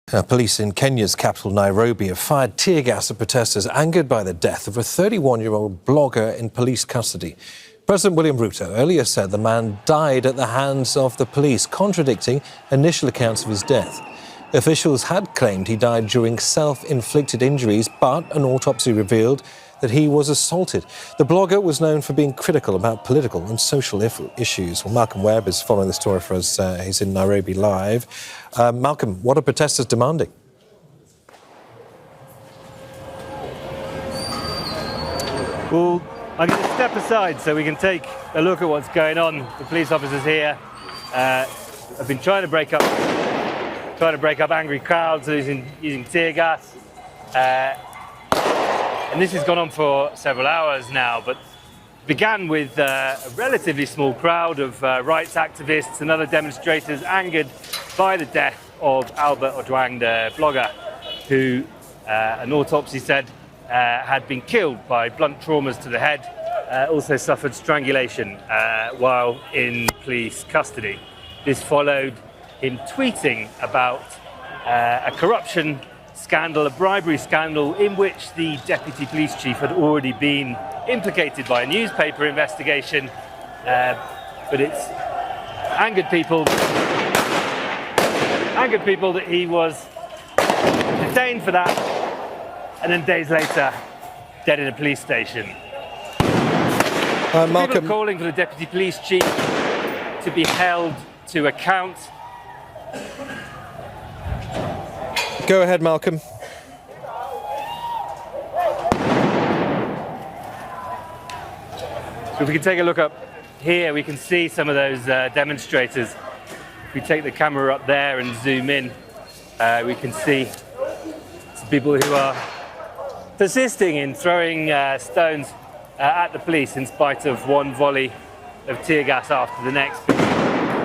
Police in Kenya's capital, Nairobi, have fired tear gas at protesters angered by the death of a 31-year-old blogger in police custody. President William Ruto earlier said the man died at the hands of the police, contradicting initial accounts of his death. Officials had claimed he died during self-inflicted injuries, but an autopsy revealed that he was assaulted. The blogger was known for being critical about political and social issues. Well, Malcolm Webb is following the story for us. He's in Nairobi live. Malcolm, what are protesters demanding? Well, I'm going to step aside so we can take a look at what's going on. The police officers here have been trying to break up angry crowds using tear gas. And this has gone on for several hours now, but began with a relatively small crowd of rights activists and other demonstrators angered by the death of Albert Ojwang, the blogger, who an autopsy said had been killed by blunt traumas to the head, also suffered strangulation while in police custody. This followed him tweeting about a corruption scandal, a bribery scandal in which the deputy police chief had already been implicated by a newspaper investigation, but it's angered people that he was detained for that and then days later dead in a police station. People are calling for the deputy police chief to be held to account. Go ahead, Malcolm. So if we can take a look up here, we can see some of those demonstrators. If we take the camera up there and zoom in, we can see some people who are persisting in throwing stones at the police in spite of one volley of tear gas after the next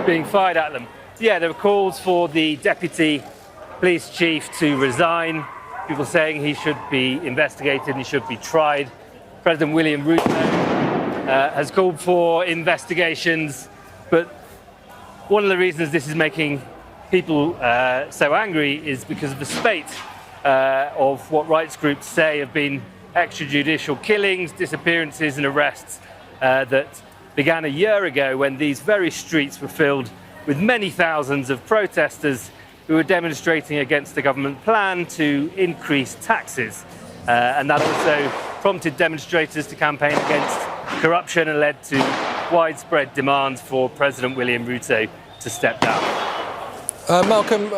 being fired at them. Yeah, there were calls for the deputy police chief to resign, people saying he should be investigated, he should be tried. President William Ruto has called for investigations, but one of the reasons this is making people so angry is because of the spate of what rights groups say have been extrajudicial killings, disappearances and arrests that began a year ago when these very streets were filled with many thousands of protesters who were demonstrating against the government plan to increase taxes. And that also prompted demonstrators to campaign against corruption and led to widespread demands for President William Ruto to step down. Malcolm,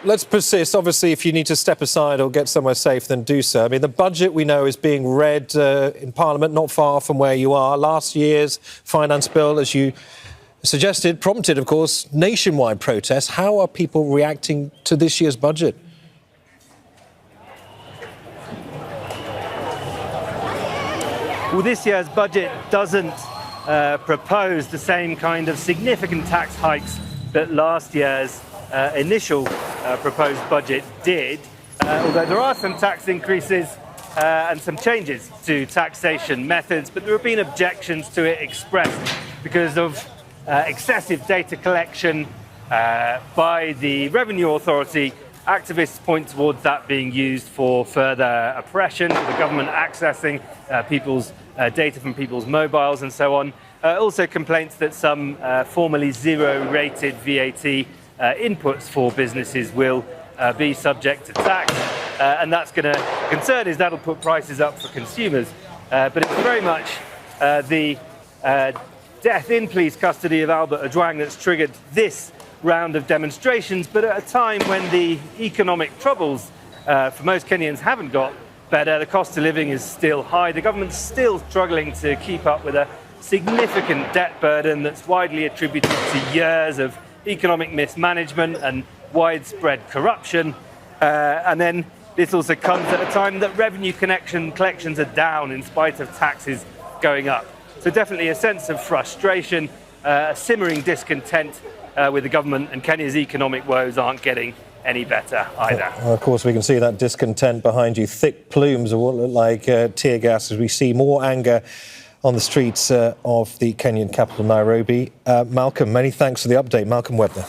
let's persist. Obviously, if you need to step aside or get somewhere safe, then do so. I mean, the budget, we know, is being read in Parliament, not far from where you are. Last year's finance bill, as you suggested, prompted, of course, nationwide protests. How are people reacting to this year's budget? Well, this year's budget doesn't propose the same kind of significant tax hikes that last year's initial proposed budget did, although there are some tax increases and some changes to taxation methods, but there have been objections to it expressed because of excessive data collection by the Revenue Authority. Activists point towards that being used for further oppression, the government accessing people's data from people's mobiles and so on. Also complaints that some formerly zero-rated VAT inputs for businesses will be subject to tax. And that's going to, concern is that'll put prices up for consumers. But it's very much the death in police custody of Albert Ojwang that's triggered this round of demonstrations, but at a time when the economic troubles for most Kenyans haven't got better. The cost of living is still high. The government's still struggling to keep up with a significant debt burden that's widely attributed to years of economic mismanagement and widespread corruption. And then this also comes at a time that revenue collections are down in spite of taxes going up. So definitely a sense of frustration, a simmering discontent with the government, and Kenya's economic woes aren't getting any better either. Well, of course, we can see that discontent behind you, thick plumes of what look like tear gas as we see more anger on the streets of the Kenyan capital, Nairobi. Malcolm, many thanks for the update. Malcolm Webb there.